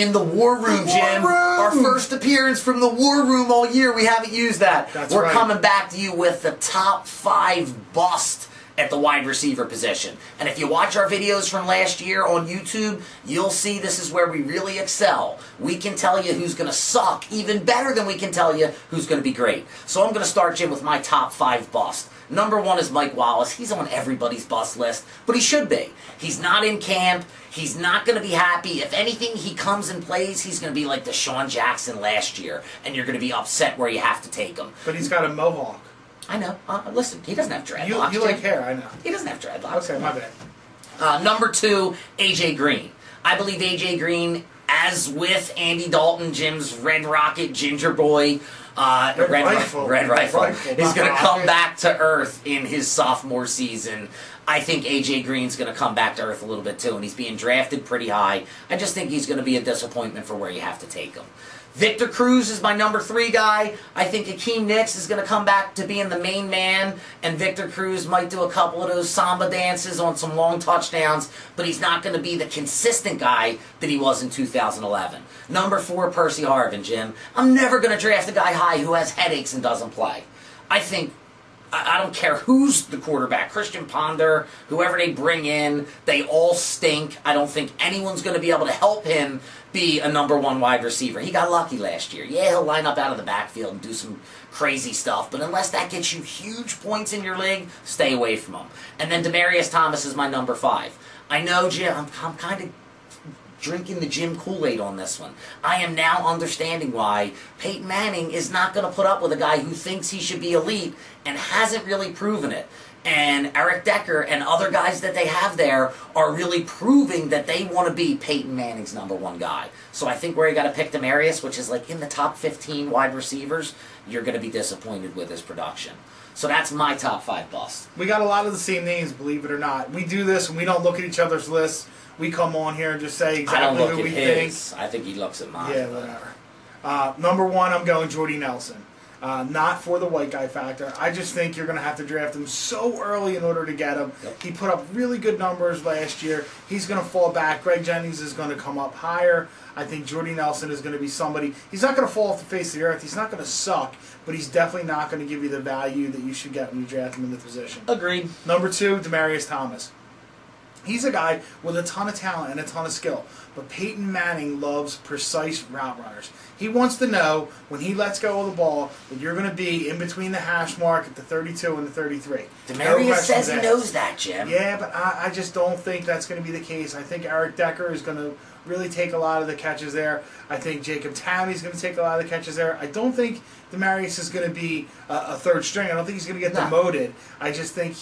in the War Room, Jim. Our first appearance from the War Room all year. We haven't used that. We're coming back to you with the top 5 bust at the wide receiver position. And if you watch our videos from last year on YouTube, you'll see this is where we really excel. We can tell you who's going to suck even better than we can tell you who's going to be great. So I'm going to start, Jim, with my top 5 bust. Number 1 is Mike Wallace. He's on everybody's bust list, but he should be. He's not in camp. He's not going to be happy. If anything, he comes and plays, he's going to be like Deshaun Jackson last year, and you're going to be upset where you have to take him. But he's got a mohawk. I know. Listen, he doesn't have dreadlocks. You like hair, I know. He doesn't have dreadlocks. Okay, my bad. Number 2, A.J. Green. I believe A.J. Green, as with Andy Dalton, Jim's Red Rocket Ginger Boy, Red Rifle, is going to come back to earth in his sophomore season. I think A.J. Green's going to come back to earth a little bit too, and he's being drafted pretty high. I just think he's going to be a disappointment for where you have to take him. Victor Cruz is my number 3 guy. I think Akeem Nicks is going to come back to being the main man, and Victor Cruz might do a couple of those samba dances on some long touchdowns, but he's not going to be the consistent guy that he was in 2011. Number 4, Percy Harvin, Jim. I'm never going to draft a guy high who has headaches and doesn't play. I don't care who's the quarterback, Christian Ponder, whoever they bring in, they all stink. I don't think anyone's going to be able to help him be a number 1 wide receiver. He got lucky last year. Yeah, he'll line up out of the backfield and do some crazy stuff, but unless that gets you huge points in your league, stay away from him. And then Demaryius Thomas is my number 5. I know, Jim, I'm kind of drinking the Jim Kool-Aid on this one. I am now understanding why Peyton Manning is not going to put up with a guy who thinks he should be elite and hasn't really proven it. And Eric Decker and other guys that they have there are really proving that they want to be Peyton Manning's number 1 guy. So I think where you got to pick Demaryius, which is like in the top 15 wide receivers, you're going to be disappointed with his production. So that's my top 5 bust. We got a lot of the same names, believe it or not. We do this and we don't look at each other's lists. We come on here and just say exactly who we think. I think he looks at mine. Yeah, whatever. Number 1, I'm going Jordy Nelson. Not for the white guy factor. I just think you're going to have to draft him so early in order to get him. Yep. He put up really good numbers last year. He's going to fall back. Greg Jennings is going to come up higher. I think Jordy Nelson is going to be somebody. He's not going to fall off the face of the earth. He's not going to suck, but he's definitely not going to give you the value that you should get when you draft him in the position. Agreed. Number 2, Demaryius Thomas. He's a guy with a ton of talent and a ton of skill, but Peyton Manning loves precise route runners. He wants to know when he lets go of the ball that you're going to be in between the hash mark at the 32 and the 33. Demaryius says he knows that, Jim. Yeah, but I just don't think that's going to be the case. I think Eric Decker is going to really take a lot of the catches there. I think Jacob Tammy's going to take a lot of the catches there. I don't think Demaryius is going to be a 3rd string. I don't think he's going to get demoted. I just think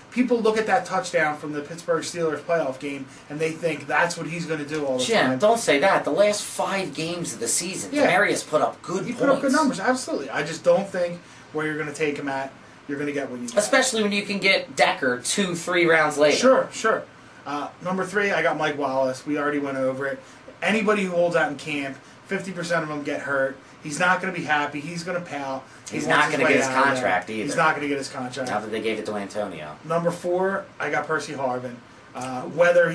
people look at that touchdown from the Pittsburgh Steelers playoff game and they think that's what he's going to do all the time. Jim, don't say that. The last 5 games of the season, Demaryius put up good points. He put up good numbers, absolutely. I just don't think where you're going to take him at, you're going to get what you get. Especially when you can get Decker 2-3 rounds later. Sure. Number 3, I got Mike Wallace. We already went over it. Anybody who holds out in camp, 50% of them get hurt. He's not going to be happy. He's going to pout. He's not going to get his contract either. He's not going to get his contract. Now that they gave it to Antonio. Number 4, I got Percy Harvin. Whether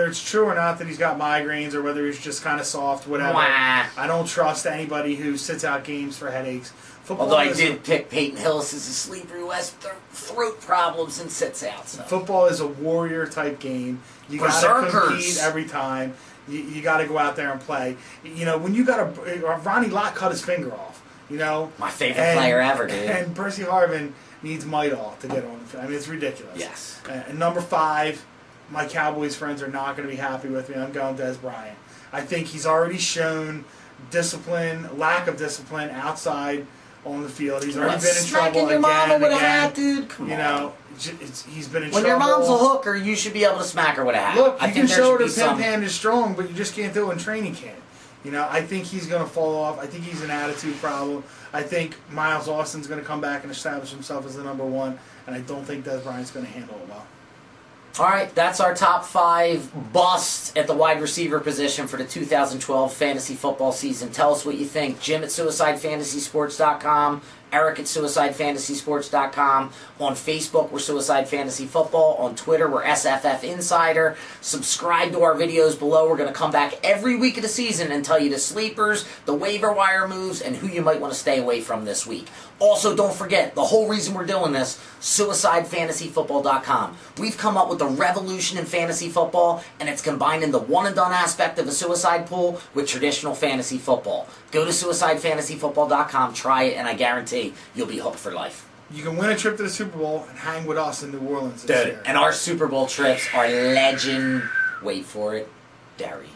it's true or not that he's got migraines or whether he's just kind of soft, whatever. Wah. I don't trust anybody who sits out games for headaches. Although I did pick Peyton Hillis as a sleeper who has throat problems and sits out. So. Football is a warrior-type game. You got to compete every time. You got to go out there and play. You know, when you got Ronnie Lott cut his finger off. You know, my favorite player ever, dude. And Percy Harvin needs Midol to get on the field. I mean, it's ridiculous. Yes. And number 5, my Cowboys friends are not going to be happy with me. I'm going Des Bryant. I think he's already shown lack of discipline outside on the field. He's already been in trouble again and again. Dude, come on. He's been in trouble. When your mom's a hooker, you should be able to smack her with a hat. Look, you can show her the pimp hand is strong, but you just can't do it in training camp. You know, I think he's going to fall off. I think he's an attitude problem. I think Miles Austin's going to come back and establish himself as the number 1, and I don't think Des Bryant's going to handle it well. All right, that's our top 5 busts at the wide receiver position for the 2012 fantasy football season. Tell us what you think. Jim at SuicideFantasySports.com, Eric at SuicideFantasySports.com. On Facebook, we're Suicide Fantasy Football. On Twitter, we're SFF Insider. Subscribe to our videos below. We're going to come back every week of the season and tell you the sleepers, the waiver wire moves, and who you might want to stay away from this week. Also, don't forget, the whole reason we're doing this, SuicideFantasyFootball.com. We've come up with a revolution in fantasy football, and it's combining the one-and-done aspect of a suicide pool with traditional fantasy football. Go to SuicideFantasyFootball.com, try it, and I guarantee you'll be hooked for life. You can win a trip to the Super Bowl and hang with us in New Orleans this year. And our Super Bowl trips are legend. Wait for it. Derry.